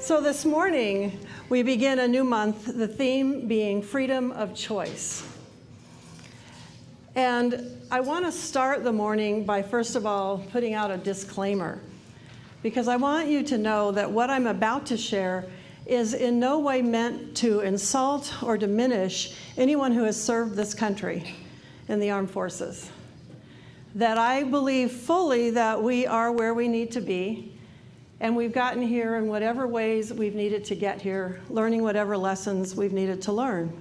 So this morning, we begin a new month, the theme being freedom of choice. And I want to start the morning by, first of all, putting out a disclaimer, because I want you to know that what I'm about to share is in no way meant to insult or diminish anyone who has served this country in the armed forces. That I believe fully that we are where we need to be, and we've gotten here in whatever ways we've needed to get here, learning whatever lessons we've needed to learn.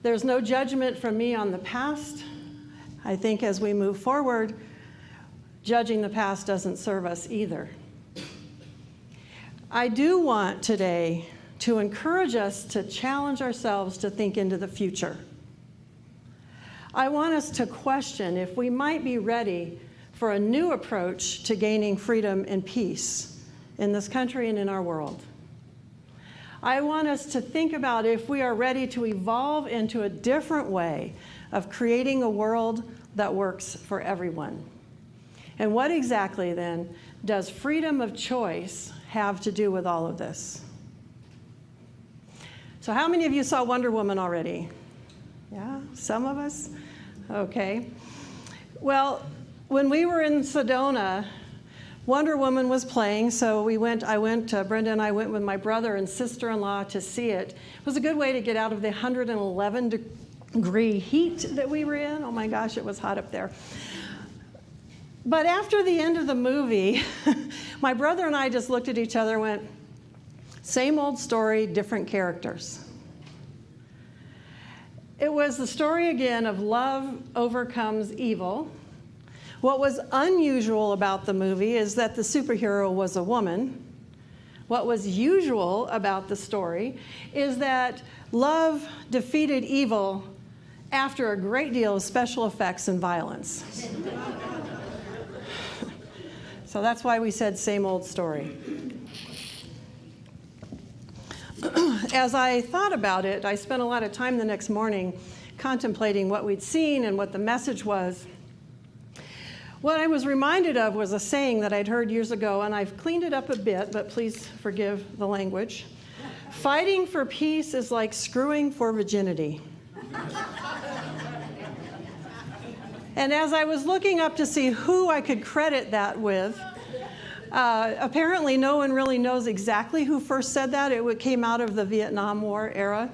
There's no judgment from me on the past. I think as we move forward, judging the past doesn't serve us either. I do want today to encourage us to challenge ourselves to think into the future. I want us to question if we might be ready for a new approach to gaining freedom and peace in this country and in our world. I want us to think about if we are ready to evolve into a different way of creating a world that works for everyone. And what exactly then does freedom of choice have to do with all of this? So how many of you saw Wonder Woman already? Yeah, some of us? Okay. Well, when we were in Sedona, Wonder Woman was playing, so Brenda and I went with my brother and sister-in-law to see it. It was a good way to get out of the 111-degree heat that we were in. Oh my gosh, it was hot up there. But after the end of the movie, my brother and I just looked at each other and went, same old story, different characters. It was the story again of love overcomes evil. What was unusual about the movie is that the superhero was a woman. What was usual about the story is that love defeated evil after a great deal of special effects and violence. So that's why we said same old story. As I thought about it, I spent a lot of time the next morning contemplating what we'd seen and what the message was. What I was reminded of was a saying that I'd heard years ago, and I've cleaned it up a bit, but please forgive the language. Fighting for peace is like screwing for virginity. And as I was looking up to see who I could credit that with, apparently no one really knows exactly who first said that. It came out of the Vietnam War era.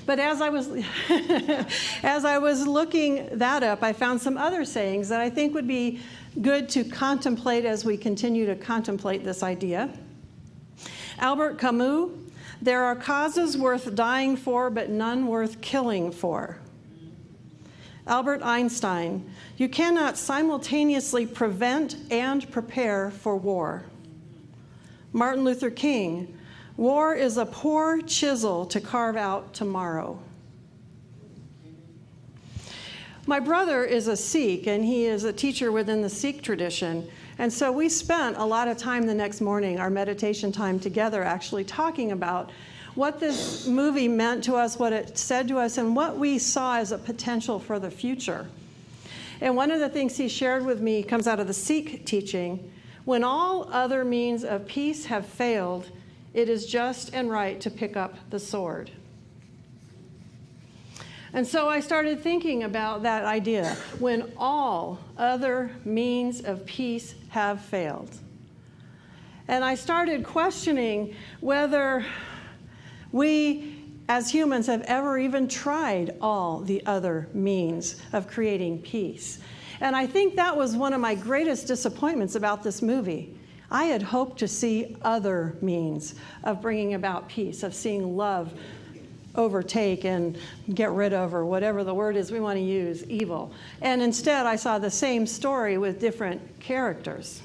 But as I was looking that up, I found some other sayings that I think would be good to contemplate as we continue to contemplate this idea. Albert Camus, there are causes worth dying for, but none worth killing for. Albert Einstein, you cannot simultaneously prevent and prepare for war. Martin Luther King, war is a poor chisel to carve out tomorrow. My brother is a Sikh, and he is a teacher within the Sikh tradition. And so we spent a lot of time the next morning, our meditation time together, actually talking about what this movie meant to us, what it said to us, and what we saw as a potential for the future. And one of the things he shared with me comes out of the Sikh teaching. When all other means of peace have failed, it is just and right to pick up the sword. And so I started thinking about that idea, when all other means of peace have failed. And I started questioning whether we as humans have ever even tried all the other means of creating peace. And I think that was one of my greatest disappointments about this movie. I had hoped to see other means of bringing about peace, of seeing love overtake and get rid of, or whatever the word is we want to use, evil. And instead, I saw the same story with different characters.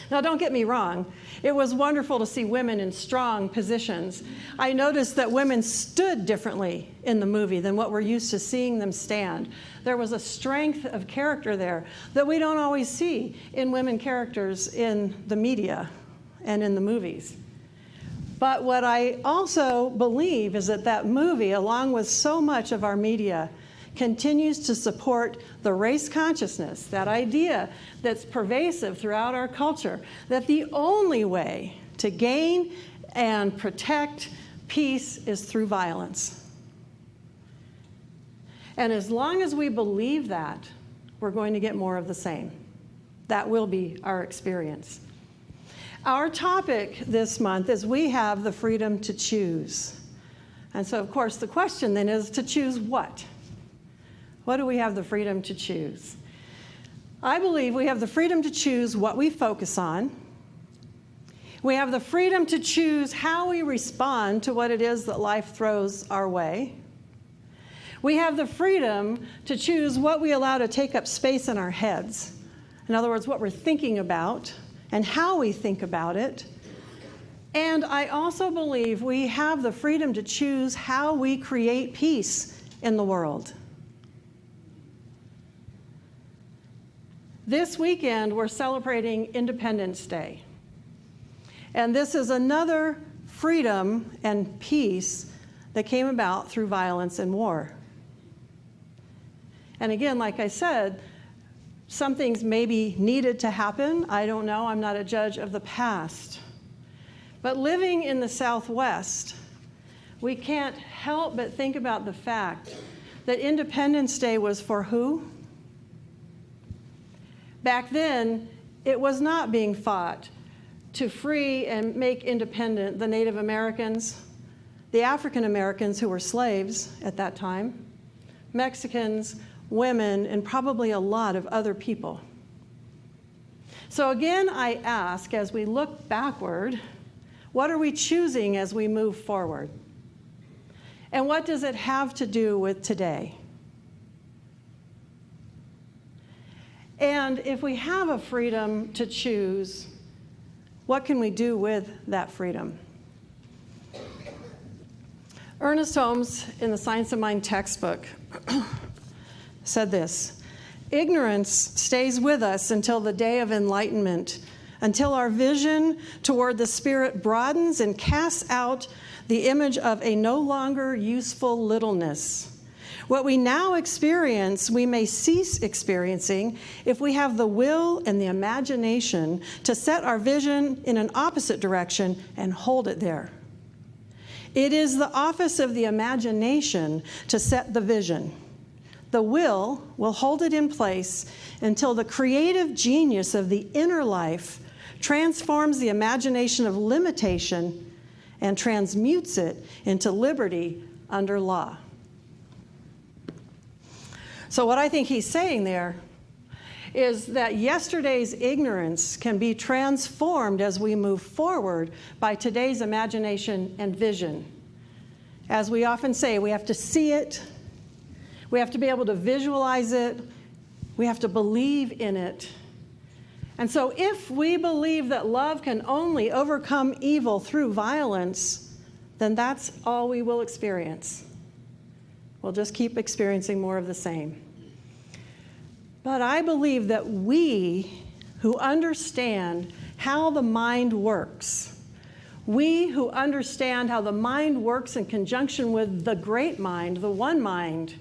Now, don't get me wrong. It was wonderful to see women in strong positions. I noticed that women stood differently in the movie than what we're used to seeing them stand. There was a strength of character there that we don't always see in women characters in the media and in the movies. But what I also believe is that that movie, along with so much of our media, continues to support the race consciousness, that idea that's pervasive throughout our culture, that the only way to gain and protect peace is through violence. And as long as we believe that, we're going to get more of the same. That will be our experience. Our topic this month is we have the freedom to choose. And so, of course, the question then is to choose what? What do we have the freedom to choose? I believe we have the freedom to choose what we focus on. We have the freedom to choose how we respond to what it is that life throws our way. We have the freedom to choose what we allow to take up space in our heads. In other words, what we're thinking about and how we think about it. And I also believe we have the freedom to choose how we create peace in the world. This weekend, we're celebrating Independence Day. And this is another freedom and peace that came about through violence and war. And again, like I said, some things maybe needed to happen. I don't know. I'm not a judge of the past. But living in the Southwest, we can't help but think about the fact that Independence Day was for who? Back then, it was not being fought to free and make independent the Native Americans, the African Americans who were slaves at that time, Mexicans, women, and probably a lot of other people. So again, I ask, as we look backward, what are we choosing as we move forward? And what does it have to do with today? And if we have a freedom to choose, what can we do with that freedom? Ernest Holmes, in the Science of Mind textbook, said this: ignorance stays with us until the day of enlightenment, until our vision toward the spirit broadens and casts out the image of a no longer useful littleness. What we now experience, we may cease experiencing if we have the will and the imagination to set our vision in an opposite direction and hold it there. It is the office of the imagination to set the vision. The will hold it in place until the creative genius of the inner life transforms the imagination of limitation and transmutes it into liberty under law. So what I think he's saying there is that yesterday's ignorance can be transformed as we move forward by today's imagination and vision. As we often say, we have to see it, we have to be able to visualize it, we have to believe in it. And so if we believe that love can only overcome evil through violence, then that's all we will experience. We'll just keep experiencing more of the same. But I believe that we who understand how the mind works, we who understand how the mind works in conjunction with the great mind, the one mind,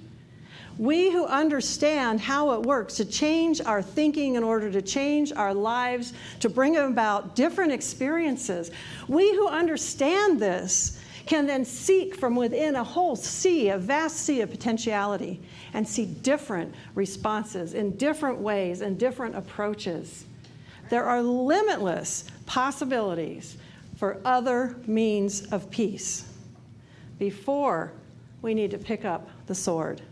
we who understand how it works to change our thinking in order to change our lives, to bring about different experiences, we who understand this can then seek from within a whole sea, a vast sea of potentiality, and see different responses in different ways and different approaches. There are limitless possibilities for other means of peace before we need to pick up the sword.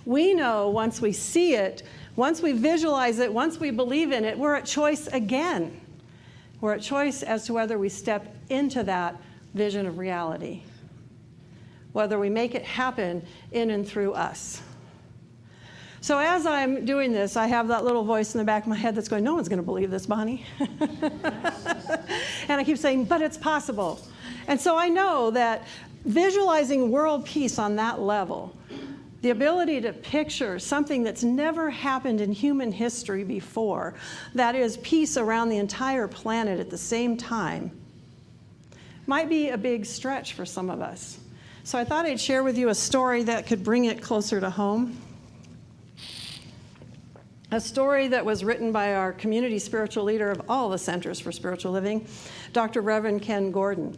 We know once we see it, once we visualize it, once we believe in it, we're at choice again. We're at choice as to whether we step into that vision of reality, whether we make it happen in and through us. So as I'm doing this, I have that little voice in the back of my head that's going, no one's going to believe this, Bonnie. And I keep saying, but it's possible. And so I know that visualizing world peace on that level, the ability to picture something that's never happened in human history before, that is peace around the entire planet at the same time, might be a big stretch for some of us. So I thought I'd share with you a story that could bring it closer to home. A story that was written by our community spiritual leader of all the Centers for Spiritual Living, Dr. Reverend Ken Gordon.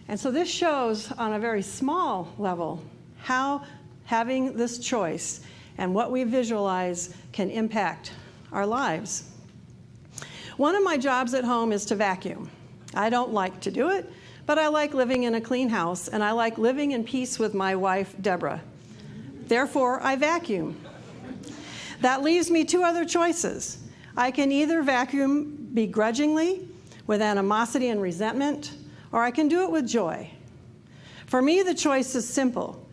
And so this shows on a very small level how having this choice and what we visualize can impact our lives. One of my jobs at home is to vacuum. I don't like to do it, but I like living in a clean house, and I like living in peace with my wife, Deborah. Therefore, I vacuum. That leaves me two other choices. I can either vacuum begrudgingly, with animosity and resentment, or I can do it with joy. For me, the choice is simple.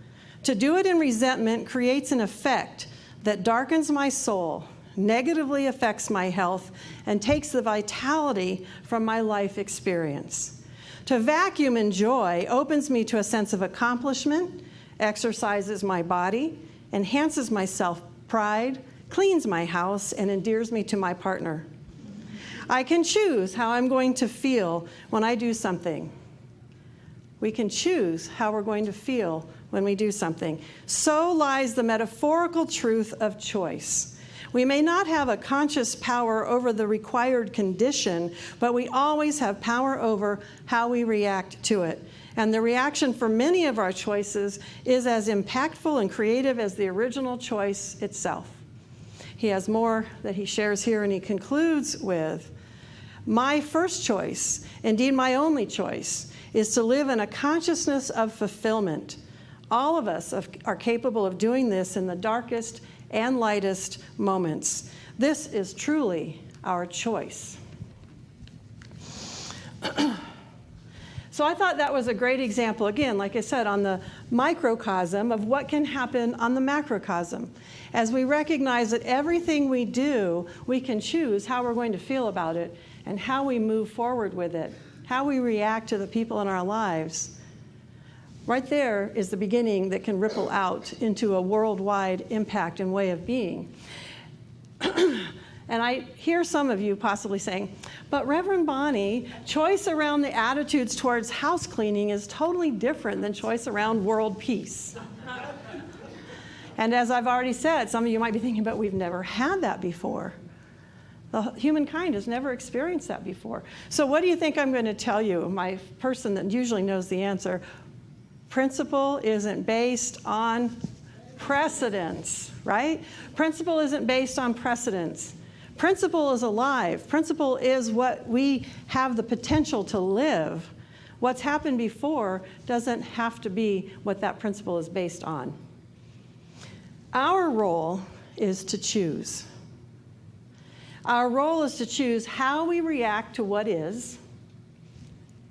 To do it in resentment creates an effect that darkens my soul, negatively affects my health, and takes the vitality from my life experience. To vacuum in joy opens me to a sense of accomplishment, exercises my body, enhances my self-pride, cleans my house, and endears me to my partner. I can choose how I'm going to feel when I do something. We can choose how we're going to feel when we do something. So lies the metaphorical truth of choice. We may not have a conscious power over the required condition, but we always have power over how we react to it. And the reaction for many of our choices is as impactful and creative as the original choice itself. He has more that he shares here, and he concludes with, my first choice, indeed my only choice, is to live in a consciousness of fulfillment. All of us are capable of doing this in the darkest and lightest moments. This is truly our choice. So I thought that was a great example, again, like I said, on the microcosm of what can happen on the macrocosm. As we recognize that everything we do, we can choose how we're going to feel about it and how we move forward with it, how we react to the people in our lives. Right there is the beginning that can ripple out into a worldwide impact and way of being. And I hear some of you possibly saying, but Reverend Bonnie, choice around the attitudes towards house cleaning is totally different than choice around world peace. And as I've already said, some of you might be thinking, but we've never had that before. Humankind has never experienced that before. So what do you think I'm going to tell you, my person that usually knows the answer? Principle isn't based on precedence, right? Principle isn't based on precedence. Principle is alive. Principle is what we have the potential to live. What's happened before doesn't have to be what that principle is based on. Our role is to choose. Our role is to choose how we react to what is,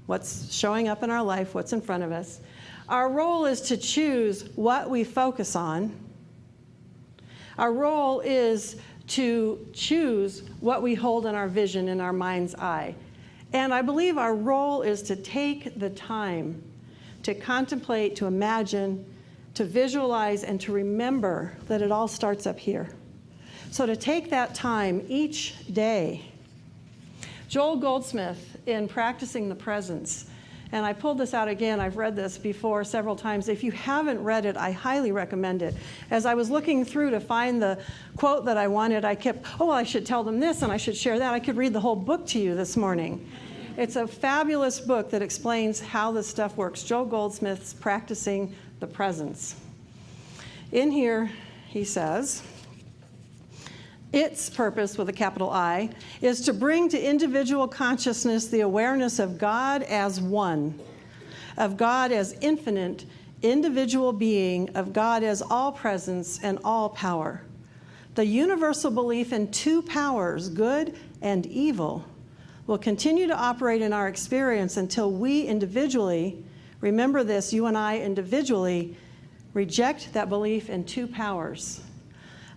what's showing up in our life, what's in front of us. Our role is to choose what we focus on. Our role is to choose what we hold in our vision, in our mind's eye. And I believe our role is to take the time to contemplate, to imagine, to visualize, and to remember that it all starts up here. So to take that time each day. Joel Goldsmith, in Practicing the Presence, and I pulled this out again, I've read this before several times. If you haven't read it, I highly recommend it. As I was looking through to find the quote that I wanted, I kept, oh, well, I should tell them this and I should share that. I could read the whole book to you this morning. It's a fabulous book that explains how this stuff works. Joel Goldsmith's Practicing the Presence. In here, he says, its purpose, with a capital I, is to bring to individual consciousness the awareness of God as one, of God as infinite, individual being, of God as all presence and all power. The universal belief in two powers, good and evil, will continue to operate in our experience until we individually, remember this, you and I individually, reject that belief in two powers.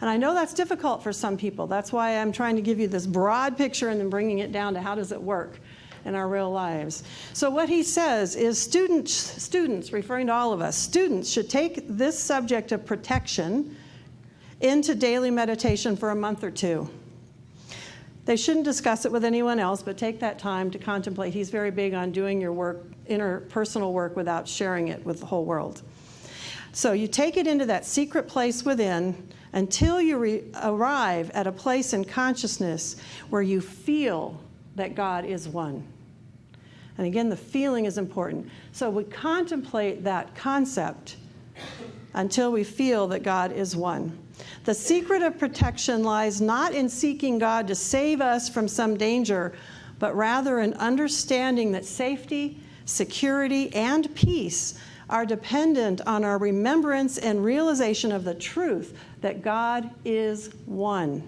And I know that's difficult for some people. That's why I'm trying to give you this broad picture and then bringing it down to how does it work in our real lives. So what he says is students, referring to all of us, students should take this subject of protection into daily meditation for a month or two. They shouldn't discuss it with anyone else, but take that time to contemplate. He's very big on doing your work, interpersonal work, without sharing it with the whole world. So you take it into that secret place within until you arrive at a place in consciousness where you feel that God is one. And again, the feeling is important. So we contemplate that concept until we feel that God is one. The secret of protection lies not in seeking God to save us from some danger, but rather in understanding that safety, security, and peace are dependent on our remembrance and realization of the truth that God is one.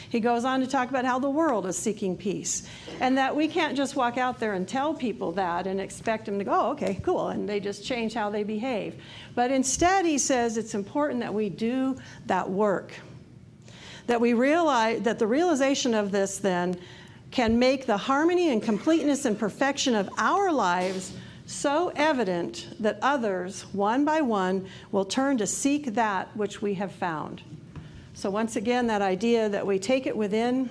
He goes on to talk about how the world is seeking peace, and that we can't just walk out there and tell people that and expect them to go, oh, okay, cool, and they just change how they behave. But instead, he says it's important that we do that work, that we realize that the realization of this then can make the harmony and completeness and perfection of our lives so evident that others, one by one, will turn to seek that which we have found. So once again, that idea that we take it within,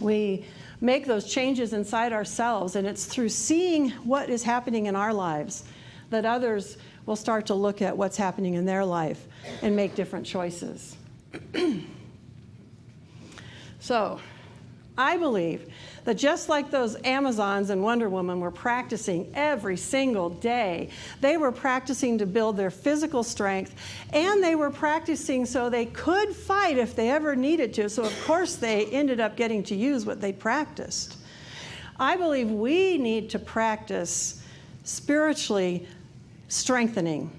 we make those changes inside ourselves, and it's through seeing what is happening in our lives that others will start to look at what's happening in their life and make different choices. So I believe that just like those Amazons and Wonder Woman were practicing every single day, they were practicing to build their physical strength, and they were practicing so they could fight if they ever needed to. So of course they ended up getting to use what they practiced. I believe we need to practice spiritually strengthening.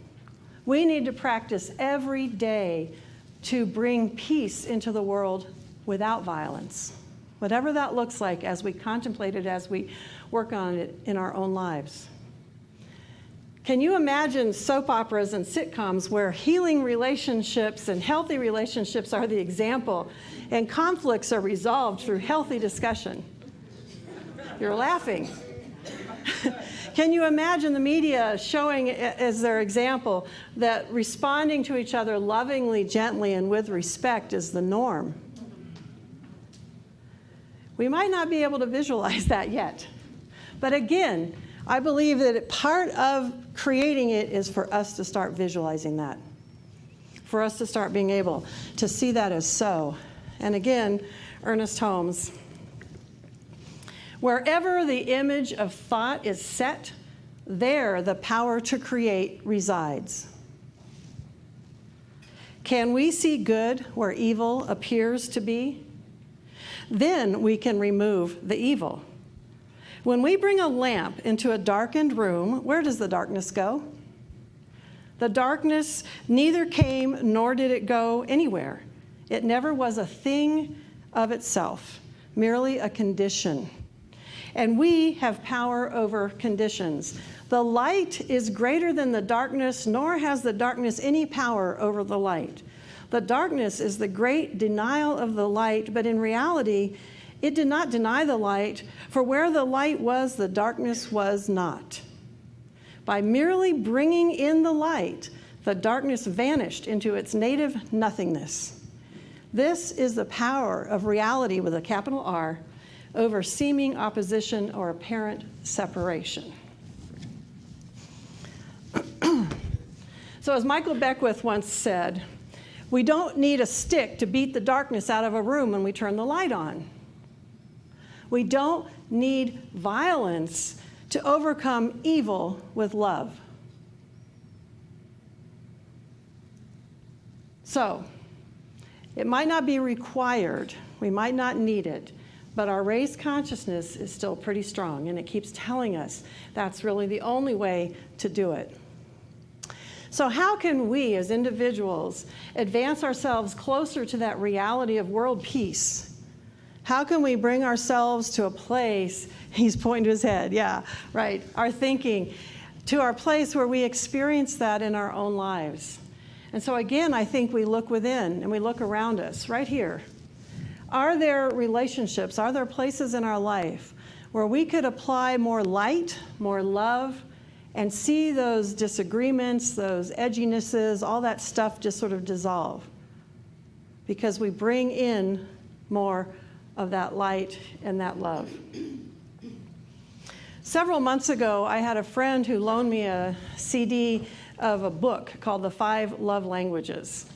We need to practice every day to bring peace into the world without violence. Whatever that looks like as we contemplate it, as we work on it in our own lives. Can you imagine soap operas and sitcoms where healing relationships and healthy relationships are the example and conflicts are resolved through healthy discussion? You're laughing. Can you imagine the media showing as their example that responding to each other lovingly, gently, and with respect is the norm? We might not be able to visualize that yet. But again, I believe that part of creating it is for us to start visualizing that, for us to start being able to see that as so. And again, Ernest Holmes, wherever the image of thought is set, there the power to create resides. Can we see good where evil appears to be? Then we can remove the evil. When we bring a lamp into a darkened room, where does the darkness go? The darkness neither came nor did it go anywhere. It never was a thing of itself, merely a condition. And we have power over conditions. The light is greater than the darkness, nor has the darkness any power over the light. The darkness is the great denial of the light, but in reality, it did not deny the light, for where the light was, the darkness was not. By merely bringing in the light, the darkness vanished into its native nothingness. This is the power of reality with a capital R over seeming opposition or apparent separation. So as Michael Beckwith once said, we don't need a stick to beat the darkness out of a room when we turn the light on. We don't need violence to overcome evil with love. So, it might not be required, we might not need it, but our raised consciousness is still pretty strong, and it keeps telling us that's really the only way to do it. So how can we as individuals advance ourselves closer to that reality of world peace? How can we bring ourselves to a place, he's pointing to his head, yeah, right, our thinking, to our place where we experience that in our own lives? And so again, I think we look within and we look around us, right here. Are there relationships, are there places in our life where we could apply more light, more love, and see those disagreements, those edginesses, all that stuff just sort of dissolve? Because we bring in more of that light and that love. Several months ago, I had a friend who loaned me a CD of a book called The 5 Love Languages.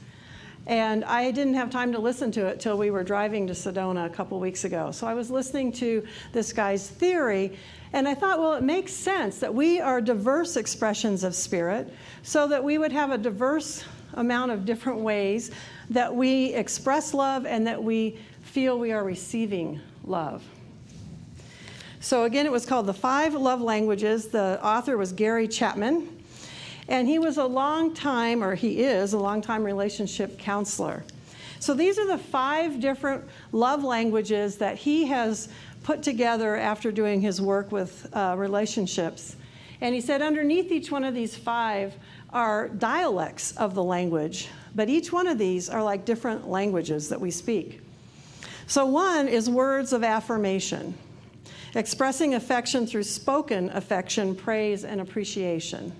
And I didn't have time to listen to it till we were driving to Sedona a couple weeks ago. So I was listening to this guy's theory, and I thought, well, it makes sense that we are diverse expressions of spirit, so that we would have a diverse amount of different ways that we express love and that we feel we are receiving love. So again, it was called The 5 Love Languages. The author was Gary Chapman. And he was a long-time, or he is a long-time relationship counselor. So these are the 5 different love languages that he has put together after doing his work with relationships. And he said underneath each one of these 5 are dialects of the language, but each one of these are like different languages that we speak. So one is words of affirmation, expressing affection through spoken affection, praise, and appreciation.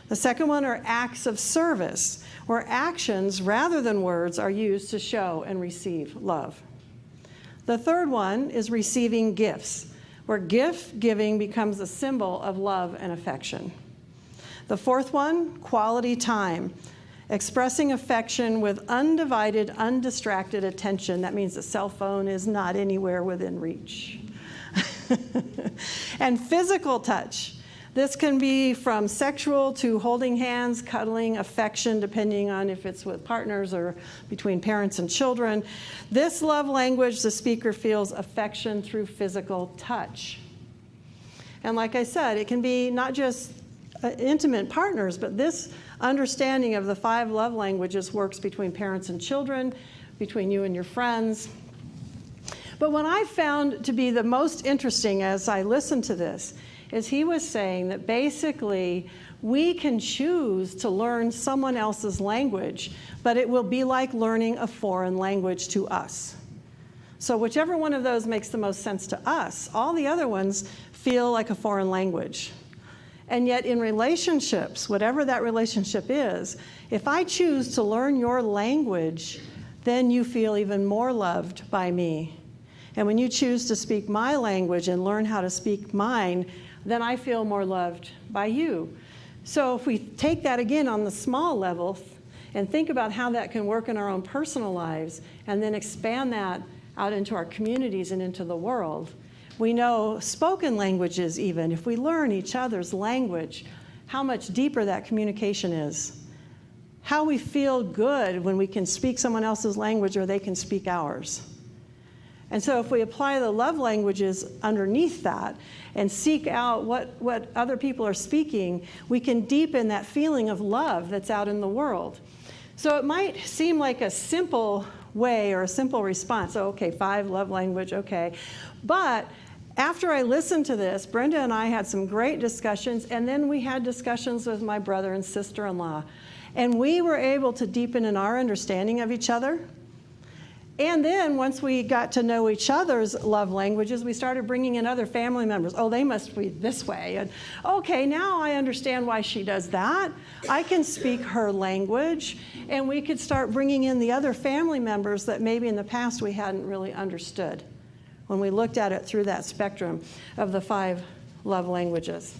The second one are acts of service, where actions rather than words are used to show and receive love. The third one is receiving gifts, where gift giving becomes a symbol of love and affection. The fourth one, quality time, expressing affection with undivided, undistracted attention. That means the cell phone is not anywhere within reach. And physical touch. This can be from sexual to holding hands, cuddling, affection, depending on if it's with partners or between parents and children. This love language, the speaker feels affection through physical touch. And like I said, it can be not just intimate partners, but this understanding of the 5 love languages works between parents and children, between you and your friends. But what I found to be the most interesting as I listened to this is he was saying that basically we can choose to learn someone else's language, but it will be like learning a foreign language to us. So whichever one of those makes the most sense to us, all the other ones feel like a foreign language. And yet in relationships, whatever that relationship is, if I choose to learn your language, then you feel even more loved by me. And when you choose to speak my language and learn how to speak mine, then I feel more loved by you. So if we take that again on the small level and think about how that can work in our own personal lives and then expand that out into our communities and into the world, we know spoken languages even, if we learn each other's language, how much deeper that communication is. How we feel good when we can speak someone else's language or they can speak ours. And so if we apply the love languages underneath that and seek out what other people are speaking, we can deepen that feeling of love that's out in the world. So it might seem like a simple way or a simple response. Oh, okay, 5 love language, okay. But after I listened to this, Brenda and I had some great discussions, and then we had discussions with my brother and sister-in-law. And we were able to deepen in our understanding of each other. And then once we got to know each other's love languages, we started bringing in other family members. Oh, they must be this way. And okay, now I understand why she does that. I can speak her language. And we could start bringing in the other family members that maybe in the past we hadn't really understood when we looked at it through that spectrum of the 5 love languages.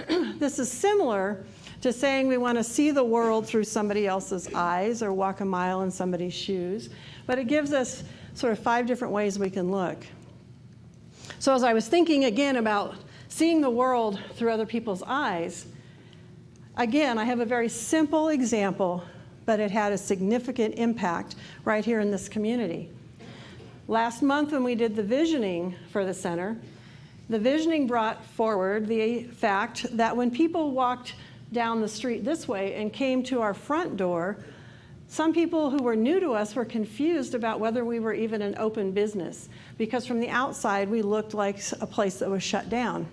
This is similar to saying we want to see the world through somebody else's eyes or walk a mile in somebody's shoes. But it gives us sort of 5 different ways we can look. So as I was thinking again about seeing the world through other people's eyes, again, I have a very simple example, but it had a significant impact right here in this community. Last month when we did the visioning for the center, the visioning brought forward the fact that when people walked down the street this way and came to our front door, some people who were new to us were confused about whether we were even an open business, because from the outside we looked like a place that was shut down.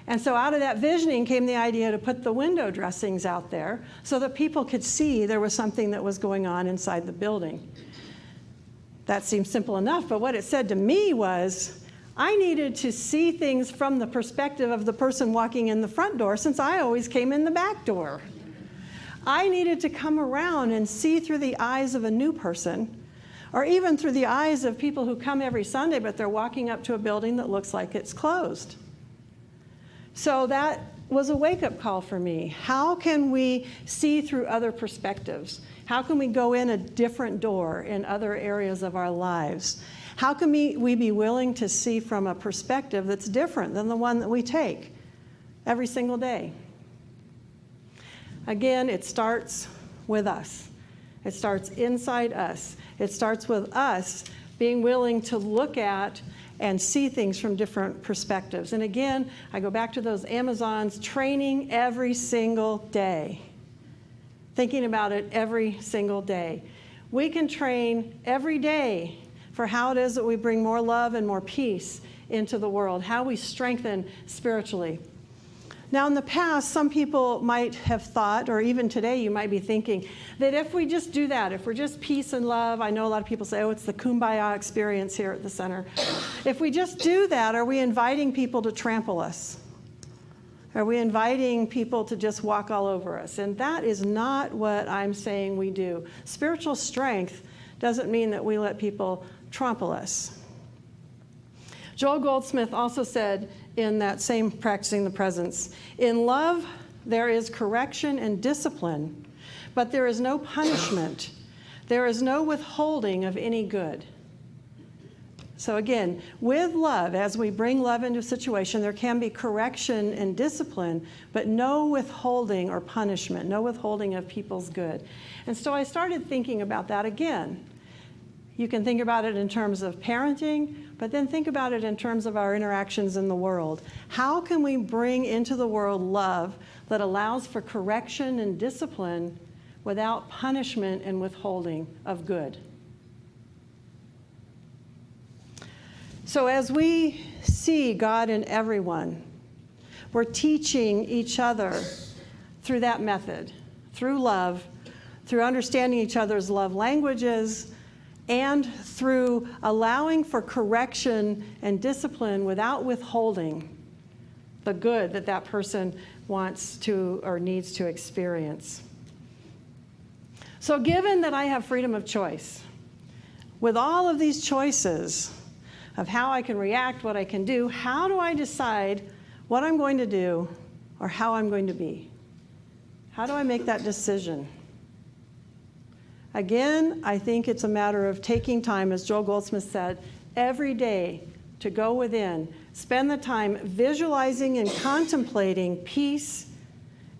And so out of that visioning came the idea to put the window dressings out there so that people could see there was something that was going on inside the building. That seemed simple enough, but what it said to me was, I needed to see things from the perspective of the person walking in the front door, since I always came in the back door. I needed to come around and see through the eyes of a new person, or even through the eyes of people who come every Sunday, but they're walking up to a building that looks like it's closed. So that was a wake-up call for me. How can we see through other perspectives? How can we go in a different door in other areas of our lives? How can we be willing to see from a perspective that's different than the one that we take every single day? Again, it starts with us. It starts inside us. It starts with us being willing to look at and see things from different perspectives. And again, I go back to those Amazons, training every single day, thinking about it every single day. We can train every day for how it is that we bring more love and more peace into the world, how we strengthen spiritually. Now, in the past, some people might have thought, or even today you might be thinking, that if we just do that, if we're just peace and love, I know a lot of people say, oh, it's the kumbaya experience here at the center. If we just do that, are we inviting people to trample us? Are we inviting people to just walk all over us? And that is not what I'm saying we do. Spiritual strength doesn't mean that we let people trample us. Joel Goldsmith also said in that same Practicing the Presence, in love there is correction and discipline, but there is no punishment. There is no withholding of any good. So again, with love, as we bring love into a situation, there can be correction and discipline, but no withholding or punishment, no withholding of people's good. And so I started thinking about that again. You can think about it in terms of parenting, but then think about it in terms of our interactions in the world. How can we bring into the world love that allows for correction and discipline without punishment and withholding of good? So as we see God in everyone, we're teaching each other through that method, through love, through understanding each other's love languages, and through allowing for correction and discipline without withholding the good that that person wants to or needs to experience. So given that I have freedom of choice, with all of these choices of how I can react, what I can do, how do I decide what I'm going to do or how I'm going to be? How do I make that decision? Again, I think it's a matter of taking time, as Joel Goldsmith said, every day to go within, spend the time visualizing and contemplating peace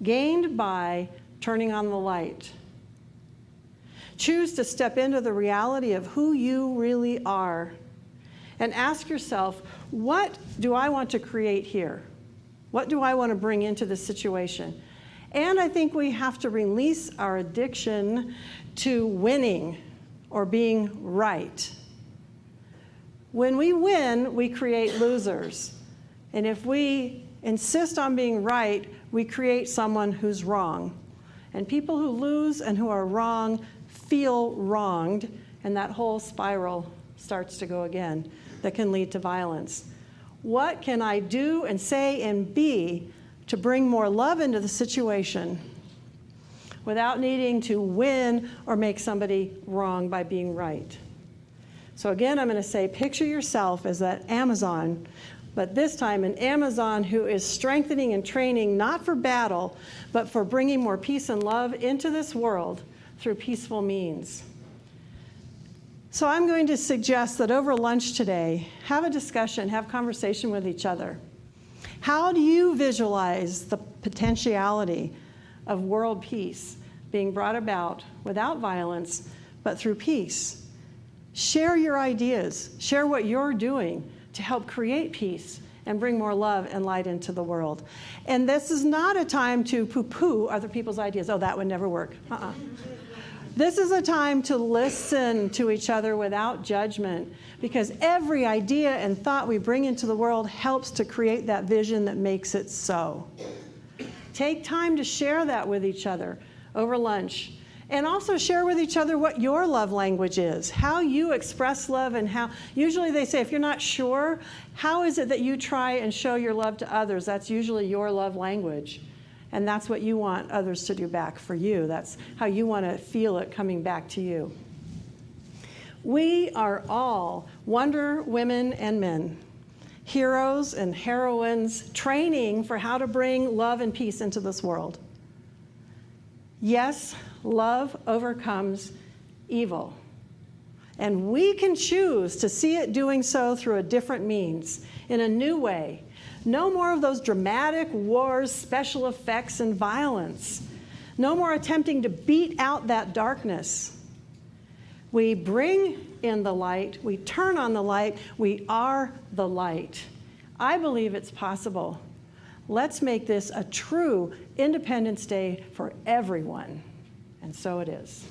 gained by turning on the light. Choose to step into the reality of who you really are and ask yourself, what do I want to create here? What do I want to bring into this situation? And I think we have to release our addiction to winning or being right. When we win, we create losers. And if we insist on being right, we create someone who's wrong. And people who lose and who are wrong feel wronged, and that whole spiral starts to go again that can lead to violence. What can I do and say and be to bring more love into the situation without needing to win or make somebody wrong by being right? So again, I'm going to say, picture yourself as that Amazon, but this time an Amazon who is strengthening and training not for battle, but for bringing more peace and love into this world through peaceful means. So I'm going to suggest that over lunch today, have a discussion, have conversation with each other. How do you visualize the potentiality of world peace being brought about without violence, but through peace? Share your ideas. Share what you're doing to help create peace and bring more love and light into the world. And this is not a time to poo-poo other people's ideas. Oh, that would never work. This is a time to listen to each other without judgment, because every idea and thought we bring into the world helps to create that vision that makes it so. Take time to share that with each other over lunch. And also share with each other what your love language is, how you express love, and how, usually they say, if you're not sure, how is it that you try and show your love to others? That's usually your love language. And that's what you want others to do back for you. That's how you want to feel it coming back to you. We are all Wonder Women and men, heroes and heroines training for how to bring love and peace into this world. Yes, love overcomes evil. And we can choose to see it doing so through a different means, in a new way. No more of those dramatic wars, special effects, and violence. No more attempting to beat out that darkness. We bring in the light, we turn on the light, we are the light. I believe it's possible. Let's make this a true Independence Day for everyone. And so it is.